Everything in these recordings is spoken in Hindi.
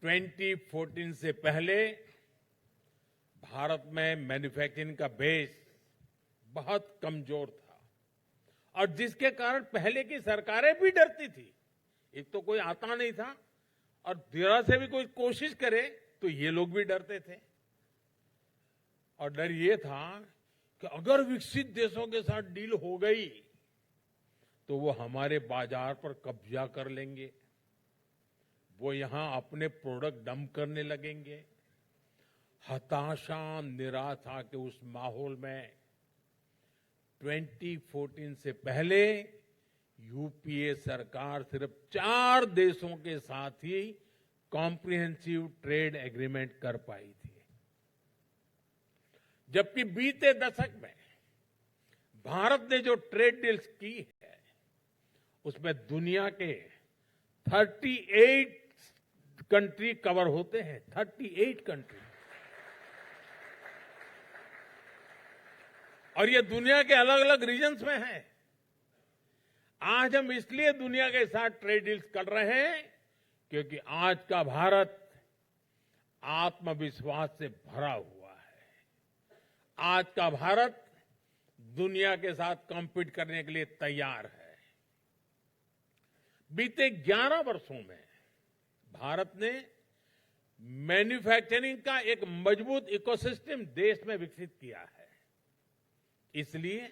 2014 से पहले भारत में मैन्युफैक्चरिंग का बेस बहुत कमजोर था और जिसके कारण पहले की सरकारें भी डरती थी। एक तो कोई आता नहीं था और जरा से भी कोई कोशिश करे तो ये लोग भी डरते थे। और डर ये था कि अगर विकसित देशों के साथ डील हो गई तो वो हमारे बाजार पर कब्जा कर लेंगे, वो यहां अपने प्रोडक्ट डंप करने लगेंगे। हताशा निराशा के उस माहौल में 2014 से पहले यूपीए सरकार सिर्फ 4 देशों के साथ ही कॉम्प्रिहेंसिव ट्रेड एग्रीमेंट कर पाई थी, जबकि बीते दशक में भारत ने जो ट्रेड डील्स की है उसमें दुनिया के 38 कंट्री कवर होते हैं। 38 कंट्री, और ये दुनिया के अलग अलग रीजन्स में है। आज हम इसलिए दुनिया के साथ ट्रेड डील्स कर रहे हैं क्योंकि आज का भारत आत्मविश्वास से भरा हुआ है। आज का भारत दुनिया के साथ कॉम्पीट करने के लिए तैयार है। बीते 11 वर्षों में भारत ने मैन्युफैक्चरिंग का एक मजबूत इकोसिस्टम देश में विकसित किया है। इसलिए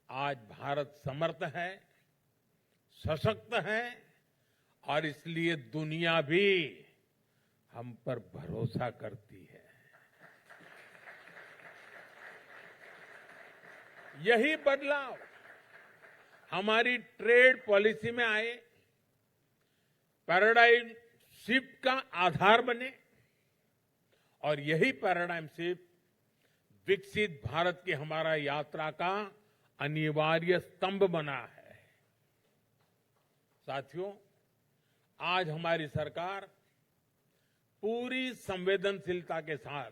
आज भारत समर्थ है, सशक्त है और इसलिए दुनिया भी हम पर भरोसा करती है। यही बदलाव हमारी ट्रेड पॉलिसी में आए, पैराडाइम शिफ्ट का आधार बने और यही पैराडाइम शिफ्ट विकसित भारत की हमारा यात्रा का अनिवार्य स्तंभ बना है। साथियों, आज हमारी सरकार पूरी संवेदनशीलता के साथ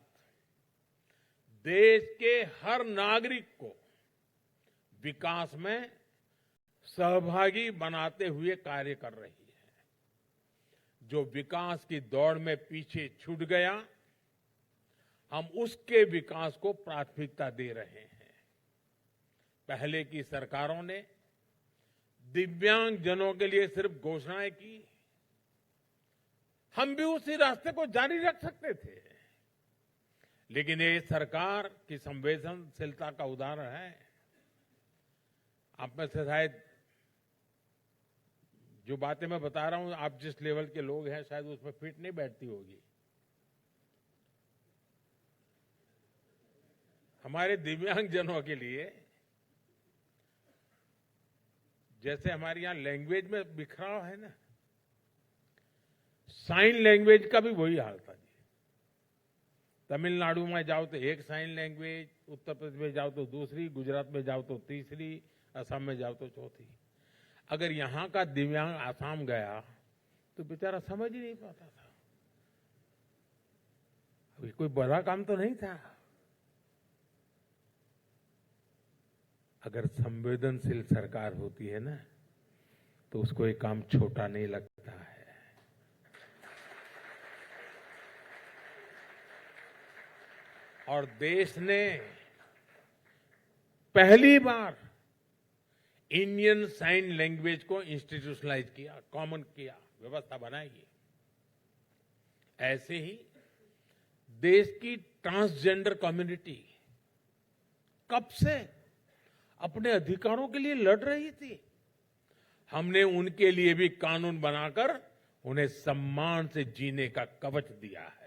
देश के हर नागरिक को विकास में सहभागी बनाते हुए कार्य कर रही है। जो विकास की दौड़ में पीछे छूट गया, हम उसके विकास को प्राथमिकता दे रहे हैं। पहले की सरकारों ने दिव्यांगजनों के लिए सिर्फ घोषणाएं की, हम भी उसी रास्ते को जारी रख सकते थे, लेकिन ये सरकार की संवेदनशीलता का उदाहरण है। आप में से शायद जो बातें मैं बता रहा हूं, आप जिस लेवल के लोग हैं शायद उसमें फिट नहीं बैठती होगी। हमारे दिव्यांगजनों के लिए जैसे हमारे यहां लैंग्वेज में बिखराव है ना, साइन लैंग्वेज का भी वही हाल था जी। तमिलनाडु में जाओ तो एक साइन लैंग्वेज, उत्तर प्रदेश में जाओ तो दूसरी, गुजरात में जाओ तो तीसरी, असम में जाओ तो चौथी। अगर यहां का दिव्यांग आसाम गया तो बेचारा समझ ही नहीं पाता था। अभी कोई बड़ा काम तो नहीं था। अगर संवेदनशील सरकार होती है ना तो उसको एक काम छोटा नहीं लगता है। और देश ने पहली बार इंडियन साइन लैंग्वेज को इंस्टीट्यूशनलाइज किया, कॉमन किया, व्यवस्था बनाई। ऐसे ही देश की ट्रांसजेंडर कम्युनिटी कब से अपने अधिकारों के लिए लड़ रही थी। हमने उनके लिए भी कानून बनाकर उन्हें सम्मान से जीने का कवच दिया है।